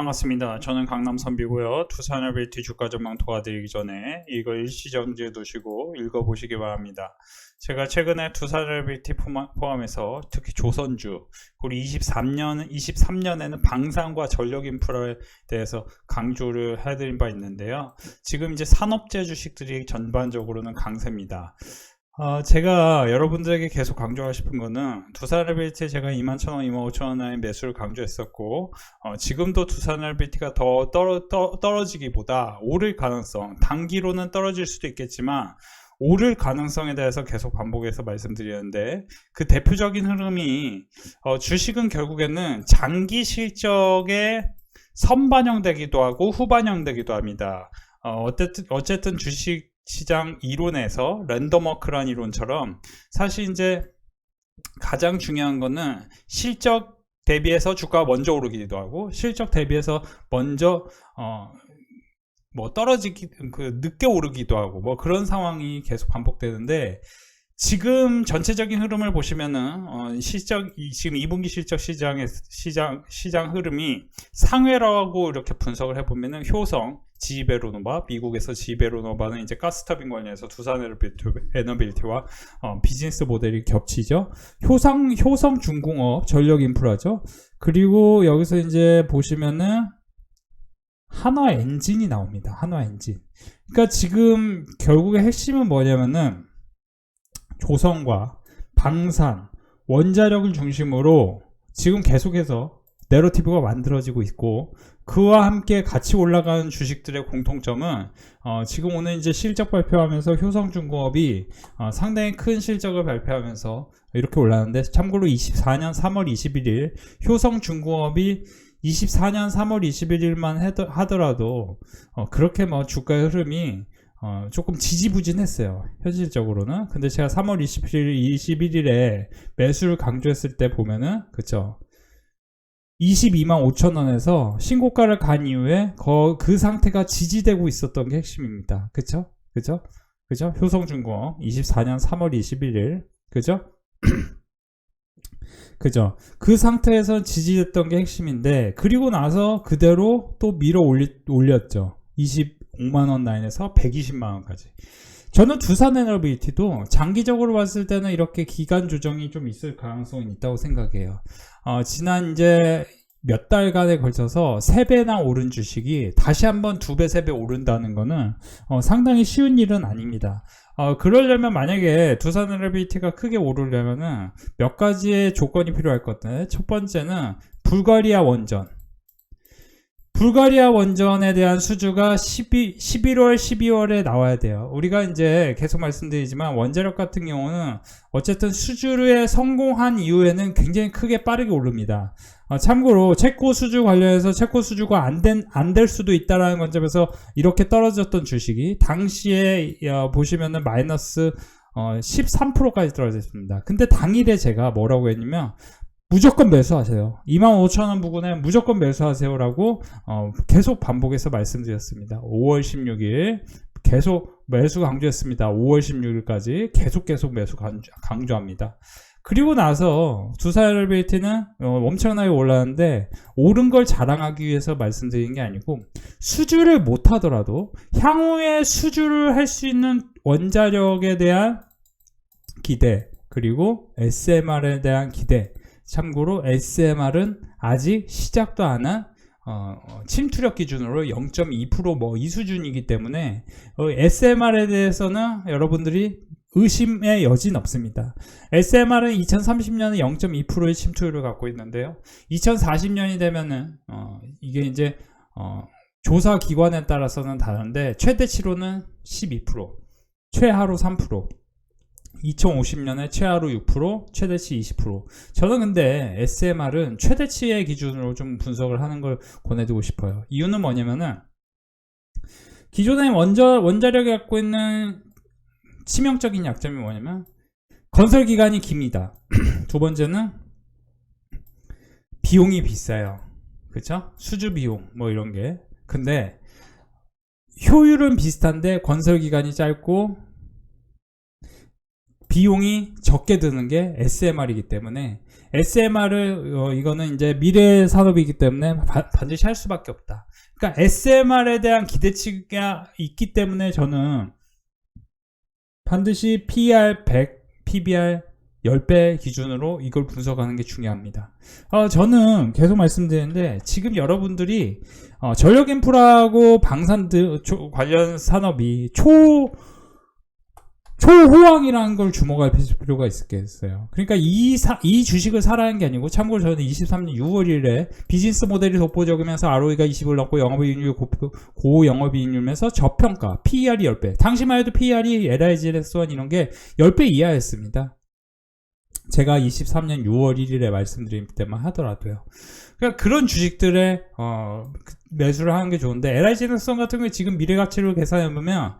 반갑습니다. 저는 강남 선비고요. 두산RBT 주가 전망 도와드리기 전에 이거 일시정지해 두시고 읽어보시기 바랍니다. 제가 최근에 두산RBT 포함해서 특히 조선주, 우리 23년에는 방산과 전력 인프라에 대해서 강조를 해드린 바 있는데요. 지금 이제 산업재 주식들이 전반적으로는 강세입니다. 제가 여러분들에게 계속 강조하고 싶은 거는 두산RBT 제가 21,000원, 25,000원의 매수를 강조했었고 지금도 두산RBT가 더 떨어지기보다 오를 가능성, 단기로는 떨어질 수도 있겠지만 오를 가능성에 대해서 계속 반복해서 말씀드리는데 그 대표적인 흐름이 주식은 결국에는 장기 실적에 선반영되기도 하고 후반영되기도 합니다. 어쨌든 주식 시장 이론에서 랜덤워크란 이론처럼 사실 이제 가장 중요한 거는 실적 대비해서 주가가 먼저 오르기도 하고 실적 대비해서 먼저 늦게 오르기도 하고 뭐 그런 상황이 계속 반복되는데 지금 전체적인 흐름을 보시면은 지금 2분기 실적 시장 흐름이 상회라고 이렇게 분석을 해보면은 효성, 지베로노바, 미국에서 지베로노바는 이제 가스터빈 관련해서 두산에너빌티와 비즈니스 모델이 겹치죠. 효성 중공업 전력 인프라죠. 그리고 여기서 이제 보시면은 한화 엔진이 나옵니다. 한화 엔진. 그러니까 지금 결국에 핵심은 뭐냐면은 조선과 방산, 원자력을 중심으로 지금 계속해서 내러티브가 만들어지고 있고 그와 함께 같이 올라가는 주식들의 공통점은 지금 오늘 이제 실적 발표하면서 효성중공업이 상당히 큰 실적을 발표하면서 이렇게 올라가는데 참고로 24년 3월 21일 효성중공업이 24년 3월 21일만 하더라도 그렇게 뭐 주가의 흐름이 조금 지지부진했어요. 현실적으로는. 근데 제가 3월 21일에 매수를 강조했을 때 보면은 그쵸 22만 5천원에서 신고가를 간 이후에 그 상태가 지지되고 있었던 게 핵심입니다. 그쵸? 효성중공업 24년 3월 21일 그죠? 그죠? 그 상태에서 지지됐던 게 핵심인데 그리고 나서 그대로 또 밀어 올렸죠. 25만원 라인에서 120만원까지. 저는 두산에너빌티도 장기적으로 봤을 때는 이렇게 기간 조정이 좀 있을 가능성이 있다고 생각해요. 지난 이제 몇 달간에 걸쳐서 3배나 오른 주식이 다시 한번 2배, 3배 오른다는 거는 상당히 쉬운 일은 아닙니다. 그러려면 만약에 두산에너빌티가 크게 오르려면은 몇 가지의 조건이 필요할 것 같아요. 첫 번째는 불가리아 원전에 대한 수주가 11월, 12월에 나와야 돼요. 우리가 이제 계속 말씀드리지만 원자력 같은 경우는 어쨌든 수주에 성공한 이후에는 굉장히 크게 빠르게 오릅니다. 참고로 체코 수주 관련해서 체코 수주가 안 될 수도 있다라는 관점에서 이렇게 떨어졌던 주식이 당시에 보시면은 마이너스 13%까지 떨어졌습니다. 근데 당일에 제가 뭐라고 했냐면 무조건 매수하세요. 25,000원 부근에 무조건 매수하세요라고 계속 반복해서 말씀드렸습니다. 5월 16일 계속 매수 강조했습니다. 5월 16일까지 계속 매수 강조합니다. 그리고 나서 두산에너빌티는 엄청나게 올랐는데 오른 걸 자랑하기 위해서 말씀드린 게 아니고 수주를 못하더라도 향후에 수주를 할 수 있는 원자력에 대한 기대 그리고 SMR에 대한 기대 참고로 SMR은 아직 시작도 안 한 침투력 기준으로 0.2% 뭐 이 수준이기 때문에 SMR에 대해서는 여러분들이 의심의 여지는 없습니다. SMR은 2030년에 0.2%의 침투율을 갖고 있는데요. 2040년이 되면은 이게 이제 조사 기관에 따라서는 다른데 최대치로는 12%, 최하로 3%. 2050년에 최하로 6%, 최대치 20%. 저는 근데 SMR은 최대치의 기준으로 좀 분석을 하는 걸 권해드리고 싶어요. 이유는 뭐냐면은 기존의 원자력이 갖고 있는 치명적인 약점이 뭐냐면 건설 기간이 깁니다. 두 번째는 비용이 비싸요. 그쵸? 수주 비용 뭐 이런 게. 근데 효율은 비슷한데 건설 기간이 짧고 비용이 적게 드는 게 SMR이기 때문에 SMR을 이거는 이제 미래 산업이기 때문에 반드시 할 수밖에 없다. 그러니까 SMR에 대한 기대치가 있기 때문에 저는 반드시 PER 100, PBR 10배 기준으로 이걸 분석하는 게 중요합니다. 저는 계속 말씀드리는데 지금 여러분들이 전력 인프라하고 방산 관련 산업이 초호황이라는 걸 주목할 필요가 있겠어요. 그러니까 이 주식을 사라는 게 아니고, 참고로 저는 23년 6월 1일에 비즈니스 모델이 독보적이면서 ROE가 20을 넘고 영업이익률 고 영업이익률면서 저평가, PER이 10배. 당시만 해도 PER이 LIGS1 이런 게 10배 이하였습니다. 제가 23년 6월 1일에 말씀드린 때만 하더라도요. 그러니까 그런 주식들에 매수를 하는 게 좋은데, LIGS1 같은 경우에 지금 미래가치를 계산해보면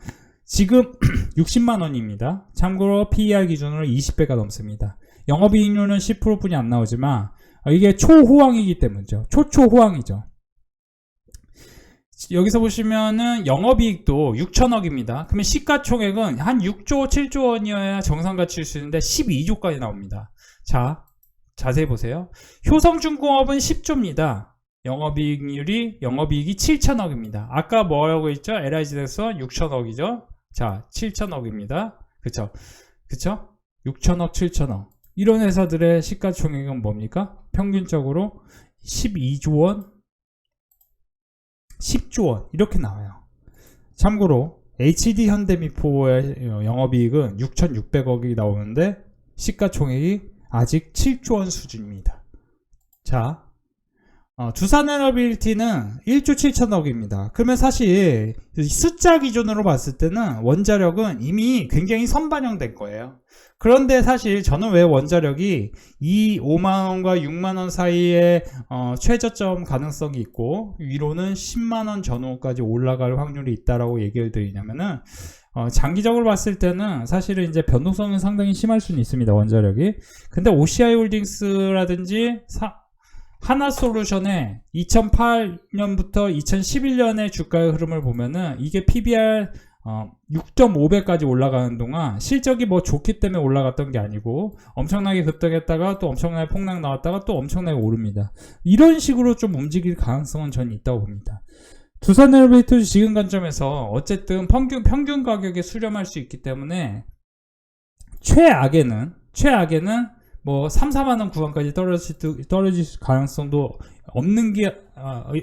지금 60만원입니다. 참고로 PER 기준으로 20배가 넘습니다. 영업이익률은 10%뿐이 안 나오지만 이게 초호황이기 때문이죠. 초초호황이죠. 여기서 보시면은 영업이익도 6천억입니다. 그러면 시가총액은 한 6조 7조 원이어야 정상가치일 수 있는데 12조까지 나옵니다. 자, 자세히 보세요. 효성중공업은 10조입니다. 영업이익이 7천억입니다. 아까 뭐라고 했죠? LIG에서 6천억이죠? 자, 7천억입니다. 그쵸? 6천억, 7천억. 이런 회사들의 시가총액은 뭡니까? 평균적으로 12조 원, 10조 원 이렇게 나와요. 참고로 HD 현대미포의 영업이익은 6,600억이 나오는데 시가총액이 아직 7조 원 수준입니다. 자, 두산에너빌리티는 1조 7천억입니다. 그러면 사실 숫자 기준으로 봤을 때는 원자력은 이미 굉장히 선반영된 거예요. 그런데 사실 저는 왜 원자력이 이 5만원과 6만원 사이에 최저점 가능성이 있고 위로는 10만원 전후까지 올라갈 확률이 있다라고 얘기를 드리냐면은 장기적으로 봤을 때는 사실은 이제 변동성은 상당히 심할 수는 있습니다. 원자력이. 근데 OCI 홀딩스라든지 하나솔루션의 2008년부터 2011년의 주가의 흐름을 보면은 이게 PBR 6.5배까지 올라가는 동안 실적이 뭐 좋기 때문에 올라갔던 게 아니고 엄청나게 급등했다가 또 엄청나게 폭락 나왔다가 또 엄청나게 오릅니다. 이런 식으로 좀 움직일 가능성은 저는 있다고 봅니다. 두산에너빌리티 지금 관점에서 어쨌든 평균 가격에 수렴할 수 있기 때문에 최악에는 뭐 3, 4만원 구간까지 떨어질 가능성도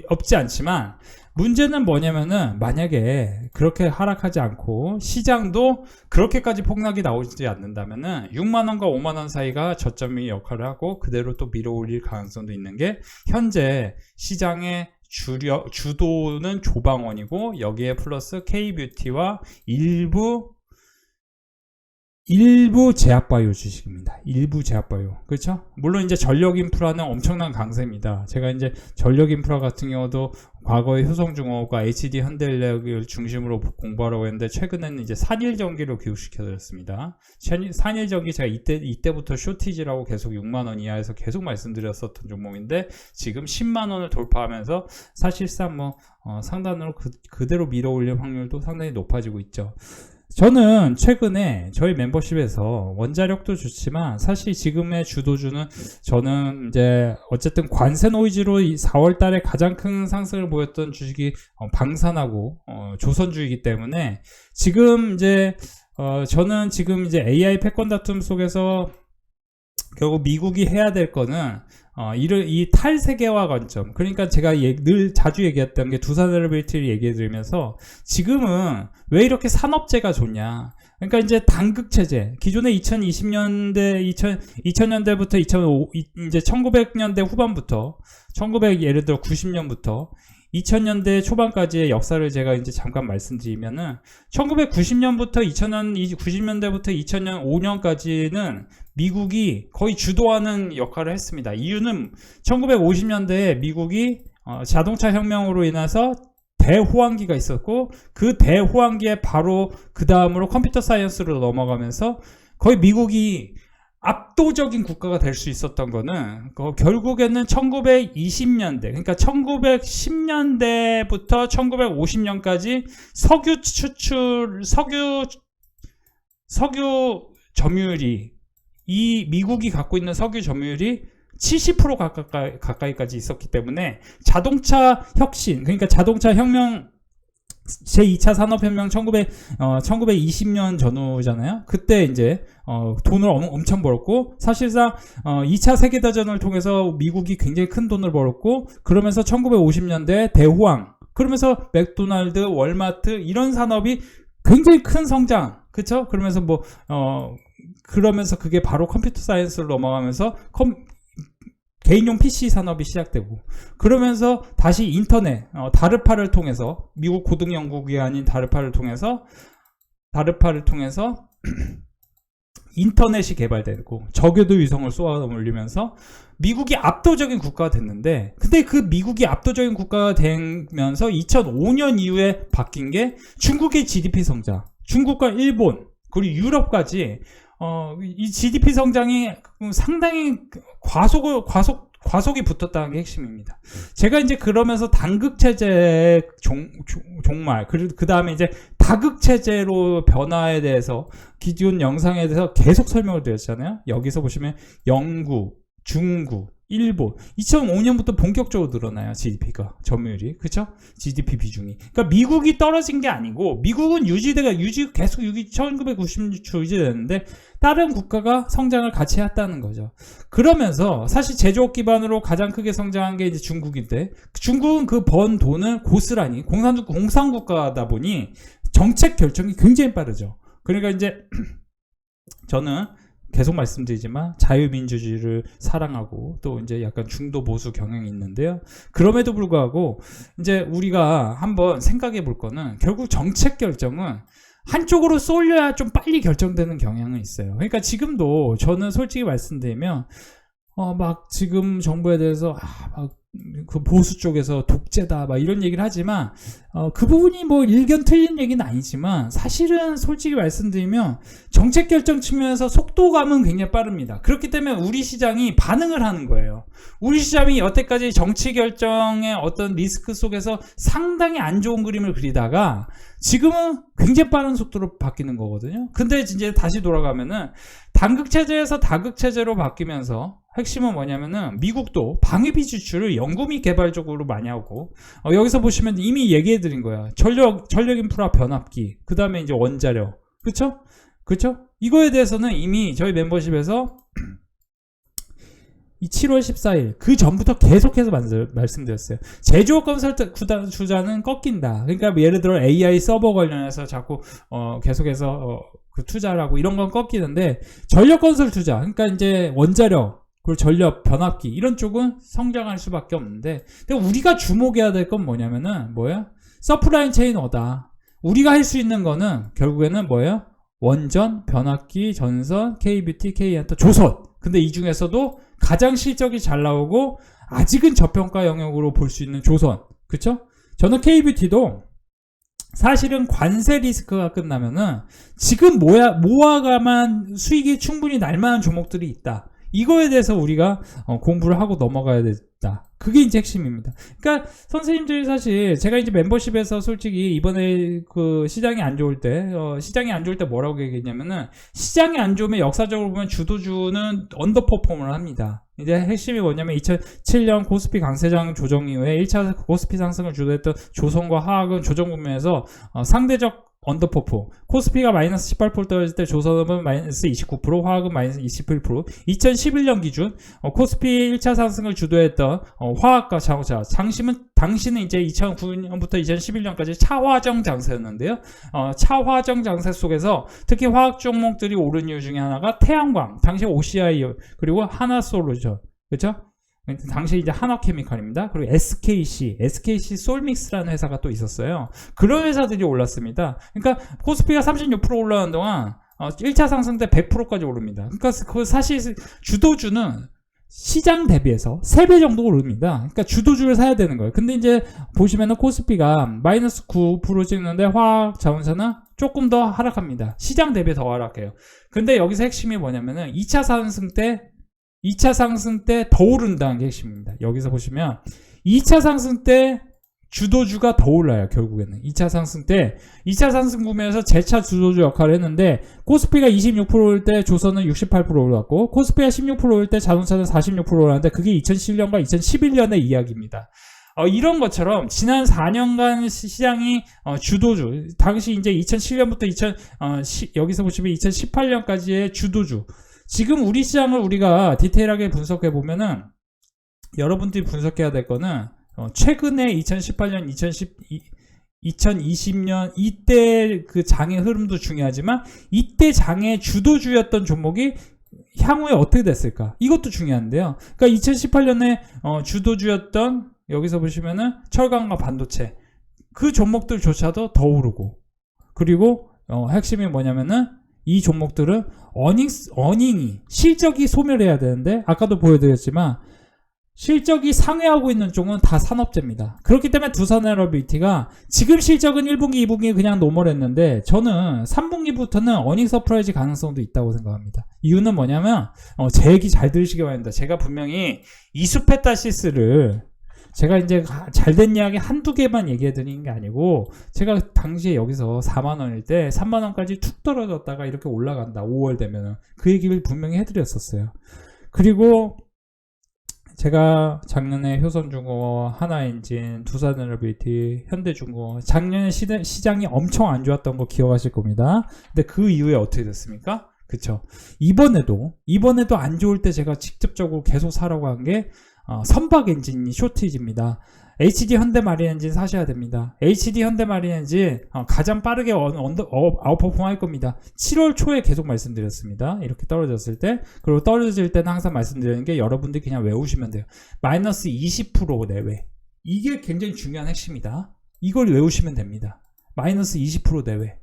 없지 않지만, 문제는 뭐냐면은 만약에 그렇게 하락하지 않고 시장도 그렇게까지 폭락이 나오지 않는다면은 6만원과 5만원 사이가 저점이 역할을 하고 그대로 또 밀어올릴 가능성도 있는 게, 현재 시장의 주도는 조방원이고 여기에 플러스 K뷰티와 일부 제약바이오 주식입니다. 일부 제약바이오. 그렇죠? 물론 이제 전력인프라는 엄청난 강세입니다. 제가 이제 전력인프라 같은 경우도 과거에 효성중공업과 HD 현대인력을 중심으로 공부하라고 했는데, 최근에는 이제 산일전기로 교육시켜드렸습니다. 산일전기 제가 이때부터 쇼티지라고 계속 6만원 이하에서 계속 말씀드렸었던 종목인데, 지금 10만원을 돌파하면서 사실상 상단으로 그대로 밀어올릴 확률도 상당히 높아지고 있죠. 저는 최근에 저희 멤버십에서 원자력도 좋지만 사실 지금의 주도주는, 저는 이제 어쨌든 관세 노이즈로 4월 달에 가장 큰 상승을 보였던 주식이 방산하고 조선주이기 때문에, 지금 이제 저는 지금 이제 AI 패권 다툼 속에서 결국 미국이 해야 될 거는 이 탈세계화 관점, 그러니까 제가 늘 자주 얘기했던 게 두산에너빌리티를 얘기해 드리면서, 지금은 왜 이렇게 산업재가 좋냐, 그러니까 이제 단극체제, 기존의 2000년대부터 이제 1900년대 후반부터 예를 들어 90년부터 2000년대 초반까지의 역사를 제가 이제 잠깐 말씀드리면은, 1990년부터 90년대부터 2005년까지는 미국이 거의 주도하는 역할을 했습니다. 이유는 1950년대에 미국이 자동차 혁명으로 인해서 대호황기가 있었고, 그 대호황기에 바로 그 다음으로 컴퓨터 사이언스로 넘어가면서 거의 미국이 압도적인 국가가 될 수 있었던 거는, 결국에는 1920년대, 그러니까 1910년대부터 1950년까지 석유 점유율이 이 미국이 갖고 있는 석유 점유율이 70% 가까이까지 있었기 때문에 자동차 혁신, 그러니까 자동차 혁명 제2차 산업혁명 1920년 전후잖아요. 그때 이제 돈을 엄청 벌었고, 사실상 2차 세계대전을 통해서 미국이 굉장히 큰 돈을 벌었고, 그러면서 1950년대 대호황, 그러면서 맥도날드, 월마트 이런 산업이 굉장히 큰 성장, 그쵸? 그러면서 그러면서 그게 바로 컴퓨터 사이언스로 넘어가면서 개인용 PC 산업이 시작되고, 그러면서 다시 인터넷, 다르파를 통해서, 미국 고등연구기관인 다르파를 통해서 인터넷이 개발되고, 저궤도 위성을 쏘아 올리면서 미국이 압도적인 국가가 됐는데, 근데 그 미국이 압도적인 국가가 되면서 2005년 이후에 바뀐 게 중국의 GDP 성장, 중국과 일본, 그리고 유럽까지 이 GDP 성장이 상당히 과속이 붙었다는 게 핵심입니다. 제가 이제 그러면서 단극체제의 종말, 그 다음에 이제 다극체제로 변화에 대해서 기존 영상에 대해서 계속 설명을 드렸잖아요. 여기서 보시면 영국, 중국, 일본 2005년부터 본격적으로 늘어나요. GDP가 점유율이, 그렇죠? GDP 비중이. 그러니까 미국이 떨어진 게 아니고, 미국은 계속 1990년 유지되는데 다른 국가가 성장을 같이 했다는 거죠. 그러면서 사실 제조업 기반으로 가장 크게 성장한 게 이제 중국인데, 중국은 그 번 돈을 고스란히 공산국가다 보니 정책 결정이 굉장히 빠르죠. 그러니까 이제 저는 계속 말씀드리지만 자유민주주의를 사랑하고 또 이제 약간 중도 보수 경향이 있는데요. 그럼에도 불구하고 이제 우리가 한번 생각해 볼 거는, 결국 정책 결정은 한쪽으로 쏠려야 좀 빨리 결정되는 경향은 있어요. 그러니까 지금도 저는 솔직히 말씀드리면 막 지금 정부에 대해서 그 보수 쪽에서 독재다 막 이런 얘기를 하지만 그 부분이 뭐 일견 틀린 얘기는 아니지만, 사실은 솔직히 말씀드리면 정책 결정 측면에서 속도감은 굉장히 빠릅니다. 그렇기 때문에 우리 시장이 반응을 하는 거예요. 우리 시장이 여태까지 정치 결정의 어떤 리스크 속에서 상당히 안 좋은 그림을 그리다가 지금은 굉장히 빠른 속도로 바뀌는 거거든요. 근데 이제 다시 돌아가면은 단극체제에서 다극체제로 바뀌면서 핵심은 뭐냐면은 미국도 방위비 지출을 연구 및 개발 쪽으로 많이 하고, 여기서 보시면 이미 얘기해 드린 거야. 전력 인프라 변압기, 그 다음에 이제 원자력, 그쵸? 이거에 대해서는 이미 저희 멤버십에서 이 7월 14일 그 전부터 계속해서 말씀드렸어요. 제조업 건설 투자는 꺾인다. 그러니까 예를 들어 AI 서버 관련해서 자꾸 계속해서 그 투자를 하고 이런 건 꺾이는데, 전력 건설 투자, 그러니까 이제 원자력, 그리고 전력 변압기 이런 쪽은 성장할 수밖에 없는데, 근데 우리가 주목해야 될 건 뭐냐면은 서플라이 체인 어다. 우리가 할 수 있는 거는 결국에는 원전, 변압기, 전선, K뷰티, K엔터, 조선. 근데 이 중에서도 가장 실적이 잘 나오고 아직은 저평가 영역으로 볼 수 있는 조선, 그쵸? 저는 K뷰티도 사실은 관세 리스크가 끝나면은 지금 모아가만 수익이 충분히 날 만한 종목들이 있다. 이거에 대해서 우리가 공부를 하고 넘어가야 된다. 그게 이제 핵심입니다. 그러니까 선생님들이 사실 제가 이제 멤버십에서 솔직히 이번에 그 시장이 안 좋을 때 뭐라고 얘기했냐면은, 시장이 안 좋으면 역사적으로 보면 주도주는 언더퍼폼을 합니다. 이제 핵심이 뭐냐면 2007년 코스피 강세장 조정 이후에 1차 코스피 상승을 주도했던 조선과 화학은 조정 국면에서 상대적 언더퍼폼. 코스피가 마이너스 18% 떨어질 때 조선은 마이너스 29%, 화학은 마이너스 21%. 2011년 기준 코스피 1차 상승을 주도했던 화학과 자동차, 당시는 이제 2009년부터 2011년까지 차화정 장세였는데요. 차화정 장세 속에서 특히 화학 종목들이 오른 이유 중에 하나가 태양광, 당시 OCI, 그리고 하나솔루션, 그렇죠? 당시 이제 한화케미칼입니다. 그리고 SKC 솔믹스라는 회사가 또 있었어요. 그런 회사들이 올랐습니다. 그러니까 코스피가 36% 올라가는 동안 1차 상승 때 100%까지 오릅니다. 그러니까 그 사실 주도주는 시장 대비해서 3배 정도 오릅니다. 그러니까 주도주를 사야 되는 거예요. 근데 이제 보시면은 코스피가 마이너스 9% 찍는데 화학 자동차는 조금 더 하락합니다. 시장 대비 더 하락해요. 근데 여기서 핵심이 뭐냐면은 2차 상승 때 더 오른다는 게 핵심입니다. 여기서 보시면 2차 상승 때 주도주가 더 올라요. 결국에는 2차 상승 때 2차 상승 구매에서 재차 주도주 역할을 했는데 코스피가 26%일 때 조선은 68% 올랐고 코스피가 16%일 때 자동차는 46% 올랐는데 그게 2007년과 2011년의 이야기입니다. 이런 것처럼 지난 4년간 시장이 주도주, 당시 이제 2007년부터 여기서 보시면 2018년까지의 주도주. 지금 우리 시장을 우리가 디테일하게 분석해 보면은 여러분들이 분석해야 될 거는 최근에 2018년, 2020년 이때 그 장의 흐름도 중요하지만 이때 장의 주도주였던 종목이 향후에 어떻게 됐을까? 이것도 중요한데요. 그러니까 2018년에 주도주였던 여기서 보시면은 철강과 반도체 그 종목들조차도 더 오르고 그리고 핵심이 뭐냐면은 이 종목들은 어닝이 실적이 소멸해야 되는데 아까도 보여드렸지만 실적이 상회하고 있는 쪽은 다 산업재입니다. 그렇기 때문에 두산에너비티가 지금 실적은 1분기, 2분기 그냥 노멀했는데 저는 3분기부터는 어닝 서프라이즈 가능성도 있다고 생각합니다. 이유는 뭐냐면 제 얘기 잘 들으시기 바랍니다. 제가 분명히 이수페타시스를 제가 이제 잘된 이야기 한두 개만 얘기해 드리는 게 아니고 제가 당시에 여기서 4만원일 때 3만원까지 툭 떨어졌다가 이렇게 올라간다 5월 되면은 그 얘기를 분명히 해드렸었어요. 그리고 제가 작년에 효선중공업, 하나엔진, 두산에너비티, 현대중공업 작년에 시장이 엄청 안 좋았던 거 기억하실 겁니다. 근데 그 이후에 어떻게 됐습니까? 그쵸? 이번에도 안 좋을 때 제가 직접적으로 계속 사라고 한 게 선박 엔진이 쇼티지입니다. HD 현대마린 엔진 사셔야 됩니다. HD 현대마린 엔진 가장 빠르게 아웃퍼폼 할 겁니다. 7월 초에 계속 말씀드렸습니다. 이렇게 떨어졌을 때 그리고 떨어질 때는 항상 말씀드리는 게 여러분들이 그냥 외우시면 돼요. 마이너스 20% 내외 이게 굉장히 중요한 핵심이다. 이걸 외우시면 됩니다. 마이너스 20% 내외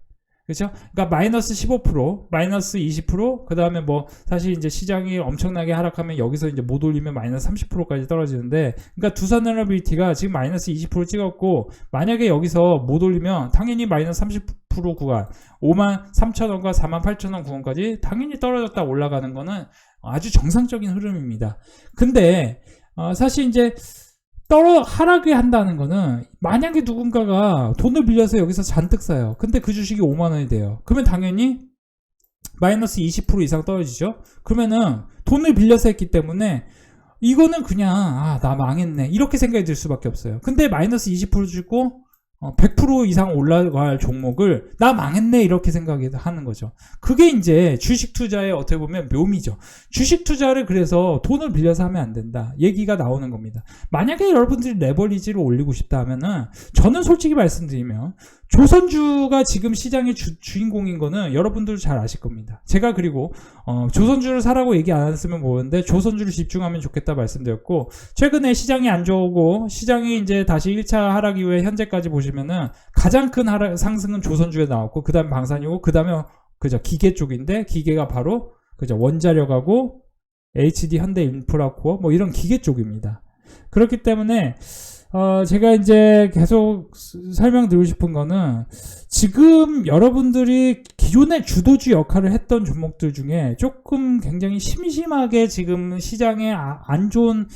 그렇죠? 그러니까 마이너스 15%, 마이너스 20%, 그 다음에 뭐 사실 이제 시장이 엄청나게 하락하면 여기서 이제 못 올리면 마이너스 30%까지 떨어지는데, 그러니까 두산에너비티가 지금 마이너스 20% 찍었고 만약에 여기서 못 올리면 당연히 마이너스 30% 구간, 53,000원과 48,000원 구간까지 당연히 떨어졌다 올라가는 거는 아주 정상적인 흐름입니다. 근데 사실 이제 하락을 한다는 거는 만약에 누군가가 돈을 빌려서 여기서 잔뜩 사요. 근데 그 주식이 5만원이 돼요. 그러면 당연히 마이너스 20% 이상 떨어지죠. 그러면은 돈을 빌려서 했기 때문에 이거는 그냥 나 망했네 이렇게 생각이 들 수밖에 없어요. 근데 마이너스 20% 주고 100% 이상 올라갈 종목을 나 망했네 이렇게 생각하는 거죠. 그게 이제 주식 투자의 어떻게 보면 묘미죠. 주식 투자를 그래서 돈을 빌려서 하면 안 된다 얘기가 나오는 겁니다. 만약에 여러분들이 레버리지를 올리고 싶다 하면은 저는 솔직히 말씀드리면 조선주가 지금 시장의 주인공인 거는 여러분들도 잘 아실 겁니다. 제가 그리고 조선주를 사라고 얘기 안 했으면 모르는데 조선주를 집중하면 좋겠다 말씀드렸고, 최근에 시장이 안 좋고 시장이 이제 다시 1차 하락 이후에 현재까지 보시면은 가장 큰 상승은 조선주에 나왔고 그 다음 방산이고 그 다음에 그죠 기계 쪽인데 기계가 바로 그죠 원자력하고 HD 현대인프라코어 뭐 이런 기계 쪽입니다. 그렇기 때문에 제가 이제 계속 설명드리고 싶은 거는 지금 여러분들이 기존의 주도주 역할을 했던 종목들 중에 조금 굉장히 심심하게 지금 시장에 안 좋은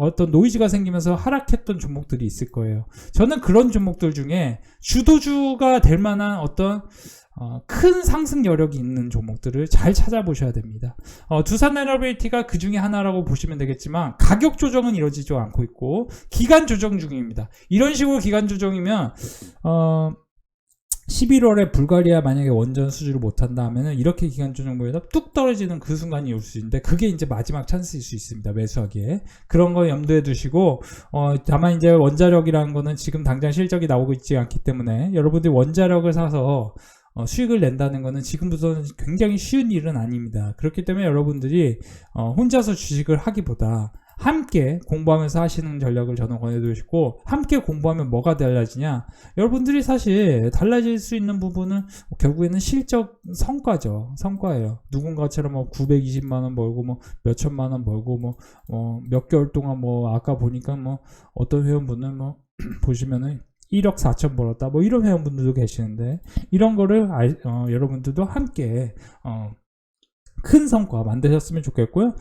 어떤 노이즈가 생기면서 하락했던 종목들이 있을 거예요. 저는 그런 종목들 중에 주도주가 될 만한 어떤 큰 상승 여력이 있는 종목들을 잘 찾아보셔야 됩니다. 두산에너비티가 그 중에 하나라고 보시면 되겠지만 가격 조정은 이루어지지 않고 있고 기간 조정 중입니다. 이런 식으로 기간 조정이면 11월에 불가리아 만약에 원전 수주를 못한다 하면은 이렇게 기간 조정 보여서 뚝 떨어지는 그 순간이 올 수 있는데 그게 이제 마지막 찬스일 수 있습니다. 매수하기에. 그런 거 염두에 두시고 다만 이제 원자력이라는 거는 지금 당장 실적이 나오고 있지 않기 때문에 여러분들이 원자력을 사서 수익을 낸다는 것은 지금부터는 굉장히 쉬운 일은 아닙니다. 그렇기 때문에 여러분들이 혼자서 주식을 하기보다 함께 공부하면서 하시는 전략을 저는 권해드리고, 함께 공부하면 뭐가 달라지냐, 여러분들이 사실 달라질 수 있는 부분은 결국에는 실적 성과죠. 성과예요. 누군가처럼 뭐 920만원 벌고 뭐 몇천만원 벌고 뭐 몇 개월 동안 뭐 아까 보니까 뭐 어떤 회원분은 뭐 보시면은 1억 4천 벌었다 뭐 이런 회원분들도 계시는데, 이런 거를 여러분들도 함께 큰 성과 만드셨으면 좋겠고요.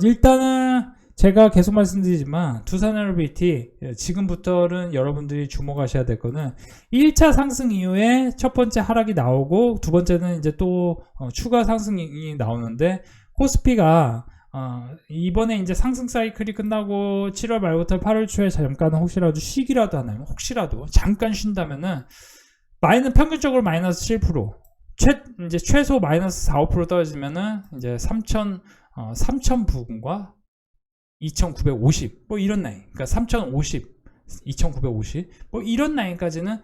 일단은 제가 계속 말씀드리지만 두산에너비티 지금부터는 여러분들이 주목하셔야 될 거는 1차 상승 이후에 첫 번째 하락이 나오고 두 번째는 이제 또 추가 상승이 나오는데 코스피가 이번에 이제 상승 사이클이 끝나고 7월 말부터 8월 초에 잠깐은 혹시라도 쉬기라도 하나요? 혹시라도 잠깐 쉰다면은 평균적으로 마이너스 7%, 이제 최소 마이너스 4, 5% 떨어지면은 이제 3,000 부근과 2,950 뭐 이런 라인, 그러니까 3,050, 2,950 뭐 이런 라인까지는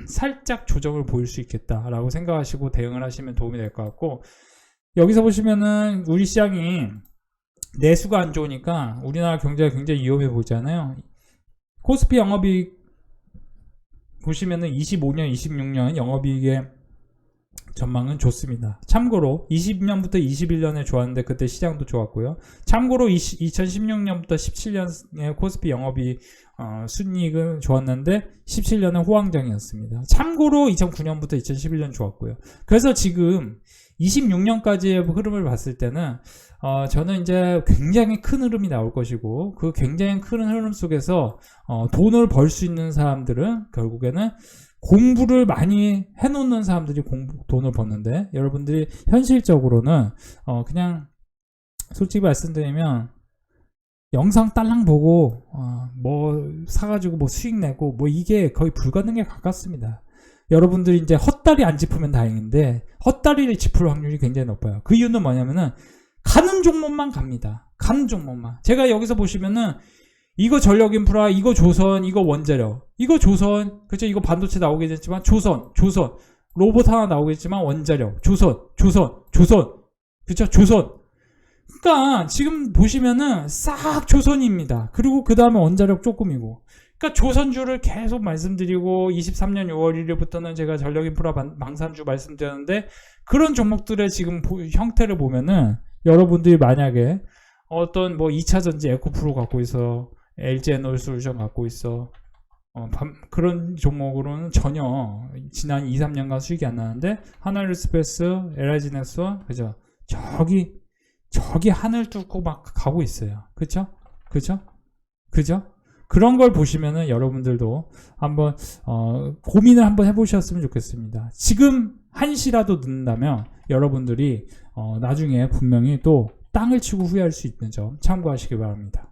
살짝 조정을 보일 수 있겠다라고 생각하시고 대응을 하시면 도움이 될 것 같고, 여기서 보시면은 우리 시장이 내수가 안 좋으니까 우리나라 경제가 굉장히 위험해 보이잖아요. 코스피 영업이익 보시면은 25년, 26년 영업이익의 전망은 좋습니다. 참고로 20년부터 21년에 좋았는데 그때 시장도 좋았고요. 참고로 2016년부터 17년에 코스피 영업이 순이익은 좋았는데 17년은 호황장이었습니다. 참고로 2009년부터 2011년 좋았고요. 그래서 지금 26년까지의 흐름을 봤을 때는 저는 이제 굉장히 큰 흐름이 나올 것이고, 그 굉장히 큰 흐름 속에서 돈을 벌 수 있는 사람들은 결국에는 공부를 많이 해놓는 사람들이 돈을 버는데, 여러분들이 현실적으로는 그냥 솔직히 말씀드리면 영상 딸랑 보고 뭐 사가지고 뭐 수익 내고 뭐 이게 거의 불가능에 가깝습니다. 여러분들이 이제 헛다리 안 짚으면 다행인데 헛다리를 짚을 확률이 굉장히 높아요. 그 이유는 뭐냐면은 가는 종목만 갑니다. 가는 종목만. 제가 여기서 보시면은 이거 전력인프라, 이거 조선, 이거 원자력, 이거 조선, 그쵸? 이거 반도체 나오겠지만 조선, 로봇 하나 나오겠지만 원자력, 조선, 그쵸? 조선. 그러니까 지금 보시면은 싹 조선입니다. 그리고 그 다음에 원자력 조금이고. 그러니까 조선주를 계속 말씀드리고 23년 6월 1일부터는 제가 전력인프라 망산주 말씀드렸는데, 그런 종목들의 지금 형태를 보면은 여러분들이 만약에 어떤 뭐 2차전지 에코프로 갖고 있어, LG에너지솔루션 갖고 있어, 그런 종목으로는 전혀 지난 2, 3년간 수익이 안 나는데, 하나일스페이스, LIG네스원, 그죠? 저기 하늘 뚫고 막 가고 있어요. 그죠? 그런 걸 보시면은 여러분들도 한번 고민을 한번 해보셨으면 좋겠습니다. 지금 한시라도 늦는다면 여러분들이 나중에 분명히 또 땅을 치고 후회할 수 있는 점 참고하시기 바랍니다.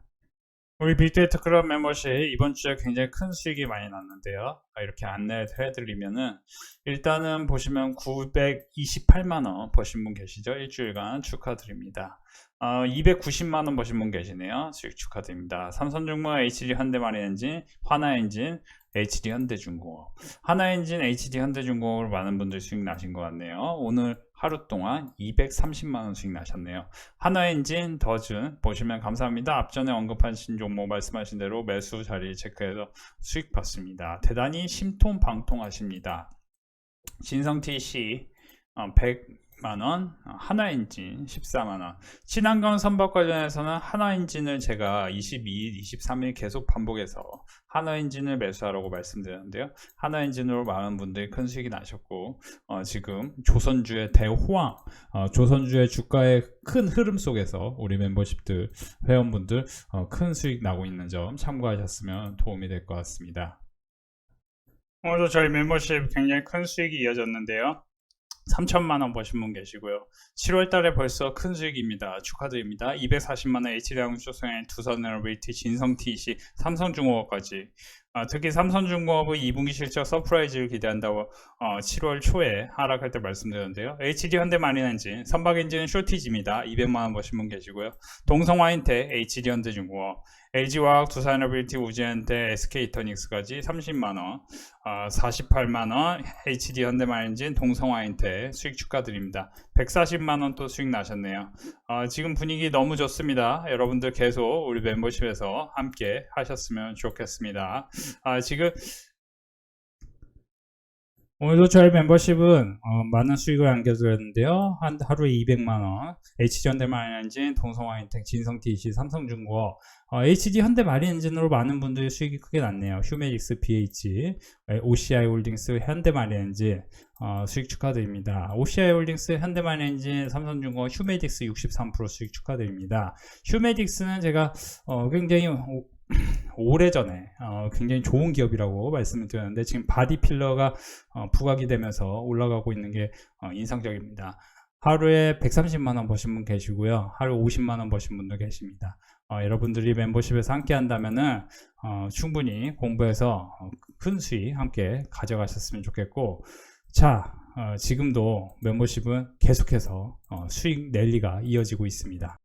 우리 빅데이터 클럽 멤버십 이번 주에 굉장히 큰 수익이 많이 났는데요. 이렇게 안내를 해드리면은, 일단은 보시면 928만원 버신 분 계시죠? 일주일간 축하드립니다. 290만원 버신 분 계시네요. 수익 축하드립니다. 삼성중공업, HD 현대마린엔진, 화나엔진, HD 현대중공업. 하나엔진, HD 현대중공업으로 많은 분들 수익 나신 것 같네요. 오늘 하루 동안 230만원 수익 나셨네요. 하나엔진, 더준 보시면 감사합니다. 앞전에 언급하신 종목 말씀하신 대로 매수 자리 체크해서 수익 봤습니다. 대단히 심통방통하십니다. 진성TC 100만원, 하나엔진 14만원. 친환경 선박 관련해서는 하나엔진을 제가 22일, 23일 계속 반복해서 하나엔진을 매수하라고 말씀드렸는데요. 하나엔진으로 많은 분들이 큰 수익이 나셨고, 지금 조선주의 대호황, 조선주의 주가의 큰 흐름 속에서 우리 멤버십들, 회원분들 큰 수익 나고 있는 점 참고하셨으면 도움이 될 것 같습니다. 오늘도 저희 멤버십 굉장히 큰 수익이 이어졌는데요. 3천만원 버신 분 계시고요. 7월달에 벌써 큰 수익입니다. 축하드립니다. 240만원 HD항 수소행, 두산에너비티, 진성TC, 삼성중공업까지. 특히 삼성중공업의 2분기 실적 서프라이즈를 기대한다고 7월 초에 하락할 때 말씀드렸는데요. HD 현대마린엔진, 선박엔진은 쇼티지입니다. 200만원 버신 분 계시고요. 동성화인텍, HD 현대중공업, LG화학, 두산에너비티, 우지엔테, SK이터닉스까지 30만원, 48만원, HD 현대마린진, 동성화인텍 수익 축하드립니다. 140만원 또 수익 나셨네요. 지금 분위기 너무 좋습니다. 여러분들 계속 우리 멤버십에서 함께 하셨으면 좋겠습니다. 지금 오늘도 저희 멤버십은 많은 수익을 안겨드렸는데요. 하루에 200만원, HG 현대마린엔진, 동성화인텍, 진성TC, 삼성중공업, HG 현대마린엔진으로 많은 분들이 수익이 크게 났네요. 휴메딕스, BH, OCI홀딩스, 현대마린엔진 수익 축하드립니다. OCI홀딩스, 현대마린엔진, 삼성중공업, 휴메딕스 63% 수익 축하드립니다. 휴메딕스는 제가 굉장히 오래전에 굉장히 좋은 기업이라고 말씀을 드렸는데 지금 바디 필러가 부각이 되면서 올라가고 있는 게 인상적입니다. 하루에 130만원 버신 분 계시고요. 하루 50만원 버신 분도 계십니다. 여러분들이 멤버십에서 함께 한다면은 충분히 공부해서 큰 수익 함께 가져가셨으면 좋겠고, 자, 지금도 멤버십은 계속해서 수익 랠리가 이어지고 있습니다.